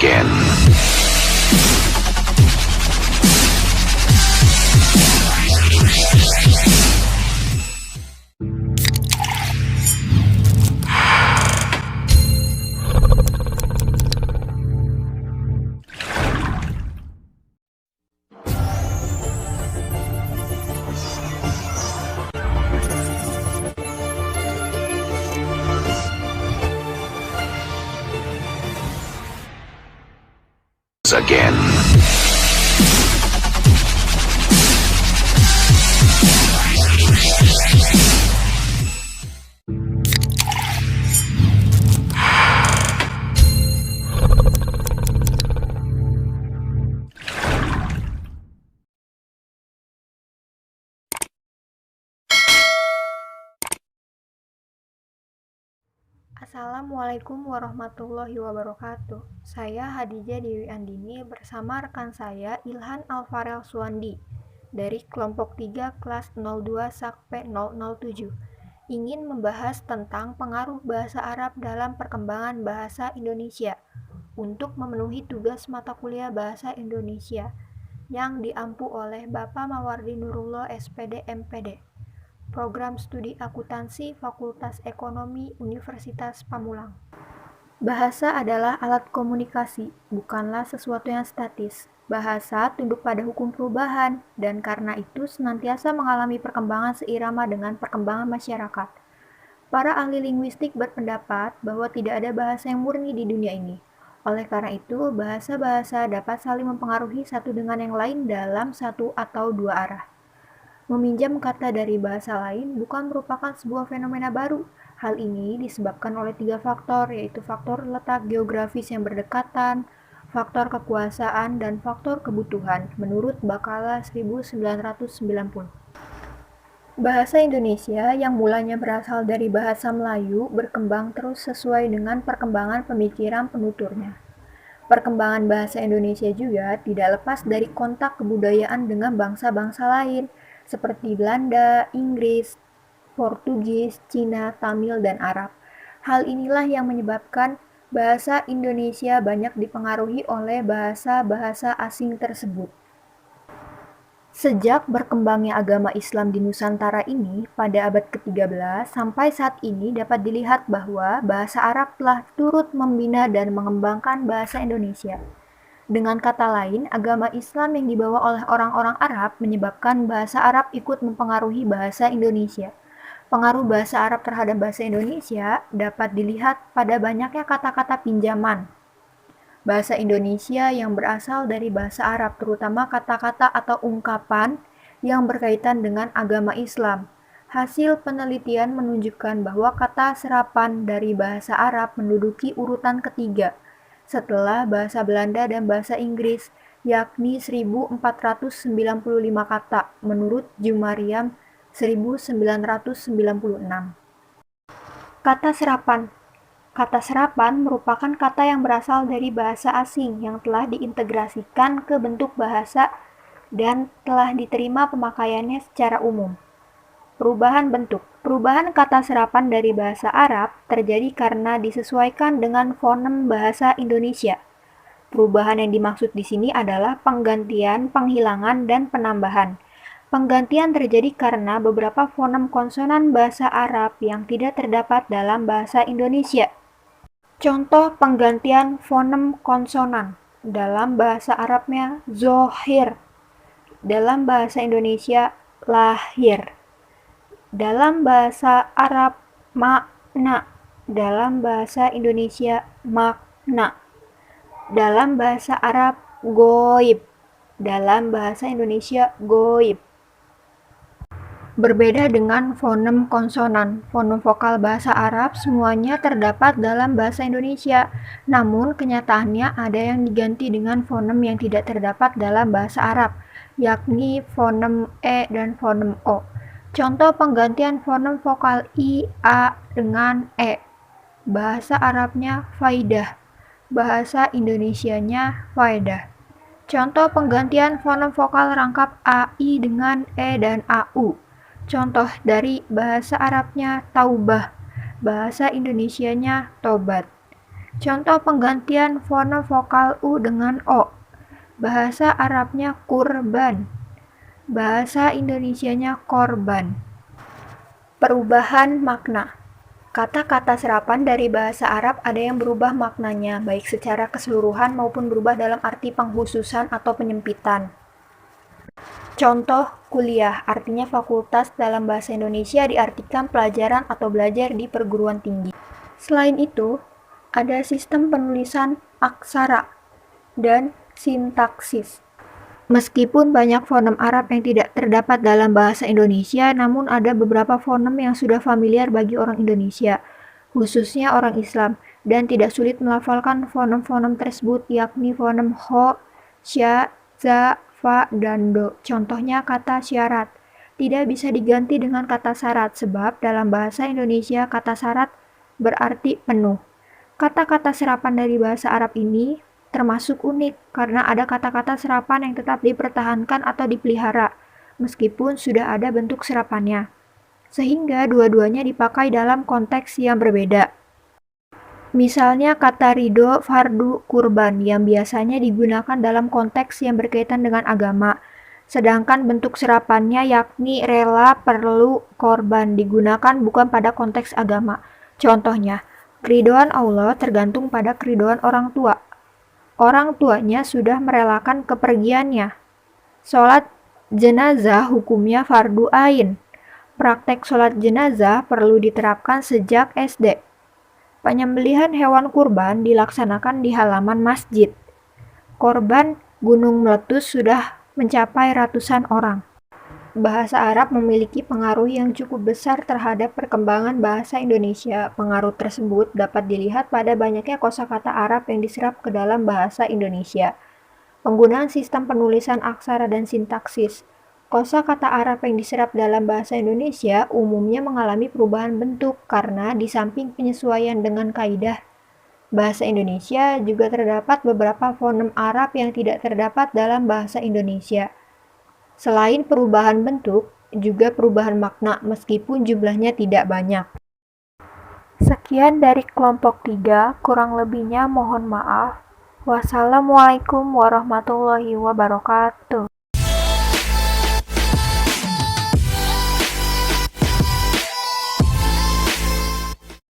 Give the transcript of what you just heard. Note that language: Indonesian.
again. Again. Assalamualaikum warahmatullahi wabarakatuh. Saya Hadijah Dewi Andini bersama rekan saya Ilhan Alfarel Suwandi dari kelompok 3 kelas 02 Sakpe 007 ingin membahas tentang pengaruh bahasa Arab dalam perkembangan bahasa Indonesia untuk memenuhi tugas mata kuliah bahasa Indonesia yang diampu oleh Bapak Mawardi Nurullah SPD MPD. Program Studi Akuntansi Fakultas Ekonomi Universitas Pamulang. Bahasa adalah alat komunikasi, bukanlah sesuatu yang statis. Bahasa tunduk pada hukum perubahan, dan karena itu senantiasa mengalami perkembangan seirama dengan perkembangan masyarakat. Para ahli linguistik berpendapat bahwa tidak ada bahasa yang murni di dunia ini. Oleh karena itu, bahasa-bahasa dapat saling mempengaruhi satu dengan yang lain dalam satu atau dua arah. Meminjam kata dari bahasa lain bukan merupakan sebuah fenomena baru. Hal ini disebabkan oleh 3 faktor, yaitu faktor letak geografis yang berdekatan, faktor kekuasaan, dan faktor kebutuhan, menurut Bakala 1990. Bahasa Indonesia yang mulanya berasal dari bahasa Melayu berkembang terus sesuai dengan perkembangan pemikiran penuturnya. Perkembangan bahasa Indonesia juga tidak lepas dari kontak kebudayaan dengan bangsa-bangsa lain, seperti Belanda, Inggris, Portugis, Cina, Tamil, dan Arab. Hal inilah yang menyebabkan bahasa Indonesia banyak dipengaruhi oleh bahasa-bahasa asing tersebut. Sejak berkembangnya agama Islam di Nusantara ini pada abad ke-13 sampai saat ini dapat dilihat bahwa bahasa Arab telah turut membina dan mengembangkan bahasa Indonesia. Dengan kata lain, agama Islam yang dibawa oleh orang-orang Arab menyebabkan bahasa Arab ikut mempengaruhi bahasa Indonesia. Pengaruh bahasa Arab terhadap bahasa Indonesia dapat dilihat pada banyaknya kata-kata pinjaman bahasa Indonesia yang berasal dari bahasa Arab, terutama kata-kata atau ungkapan yang berkaitan dengan agama Islam. Hasil penelitian menunjukkan bahwa kata serapan dari bahasa Arab menduduki urutan ketiga setelah bahasa Belanda dan bahasa Inggris, yakni 1495 kata menurut Jumariam 1996. Kata serapan. Kata serapan merupakan kata yang berasal dari bahasa asing yang telah diintegrasikan ke bentuk bahasa dan telah diterima pemakaiannya secara umum. Perubahan bentuk. Perubahan kata serapan dari bahasa Arab terjadi karena disesuaikan dengan fonem bahasa Indonesia. Perubahan yang dimaksud di sini adalah penggantian, penghilangan, dan penambahan. Penggantian terjadi karena beberapa fonem konsonan bahasa Arab yang tidak terdapat dalam bahasa Indonesia. Contoh penggantian fonem konsonan. Dalam bahasa Arabnya zohir, dalam bahasa Indonesia lahir. Dalam bahasa Arab makna, dalam bahasa Indonesia makna. Dalam bahasa Arab goib, dalam bahasa Indonesia goib. Berbeda dengan fonem konsonan, fonem vokal bahasa Arab semuanya terdapat dalam bahasa Indonesia. Namun kenyataannya ada yang diganti dengan fonem yang tidak terdapat dalam bahasa Arab, yakni fonem E dan fonem O. Contoh penggantian fonem vokal I, A dengan E. Bahasa Arabnya faidah, bahasa Indonesianya faedah. Contoh penggantian fonem vokal rangkap AI dengan E dan AU. Contoh dari bahasa Arabnya taubah, bahasa Indonesianya tobat. Contoh penggantian fonem vokal U dengan O. Bahasa Arabnya kurban. Bahasa Indonesianya korban. Perubahan makna. Kata-kata serapan dari bahasa Arab ada yang berubah maknanya, baik secara keseluruhan maupun berubah dalam arti pengkhususan atau penyempitan. Contoh, kuliah, artinya fakultas dalam bahasa Indonesia diartikan pelajaran atau belajar di perguruan tinggi. Selain itu, ada sistem penulisan aksara dan sintaksis. Meskipun banyak fonem Arab yang tidak terdapat dalam bahasa Indonesia, namun ada beberapa fonem yang sudah familiar bagi orang Indonesia, khususnya orang Islam, dan tidak sulit melafalkan fonem-fonem tersebut, yakni fonem ho, sya, za, fa, dan do. Contohnya kata syarat. Tidak bisa diganti dengan kata syarat, sebab dalam bahasa Indonesia kata syarat berarti penuh. Kata-kata serapan dari bahasa Arab ini termasuk unik karena ada kata-kata serapan yang tetap dipertahankan atau dipelihara, meskipun sudah ada bentuk serapannya. Sehingga dua-duanya dipakai dalam konteks yang berbeda. Misalnya kata ridho fardu kurban yang biasanya digunakan dalam konteks yang berkaitan dengan agama, sedangkan bentuk serapannya yakni rela perlu korban digunakan bukan pada konteks agama. Contohnya, keridhoan Allah tergantung pada keridhoan orang tua. Orang tuanya sudah merelakan kepergiannya. Sholat jenazah hukumnya fardu ain. Praktek sholat jenazah perlu diterapkan sejak SD. Penyembelihan hewan kurban dilaksanakan di halaman masjid. Korban gunung meletus sudah mencapai ratusan orang. Bahasa Arab memiliki pengaruh yang cukup besar terhadap perkembangan bahasa Indonesia. Pengaruh tersebut dapat dilihat pada banyaknya kosakata Arab yang diserap ke dalam bahasa Indonesia. Penggunaan sistem penulisan aksara dan sintaksis. Kosakata Arab yang diserap dalam bahasa Indonesia umumnya mengalami perubahan bentuk karena di samping penyesuaian dengan kaidah bahasa Indonesia juga terdapat beberapa fonem Arab yang tidak terdapat dalam bahasa Indonesia. Selain perubahan bentuk, juga perubahan makna meskipun jumlahnya tidak banyak. Sekian dari kelompok 3, kurang lebihnya mohon maaf. Wassalamualaikum warahmatullahi wabarakatuh.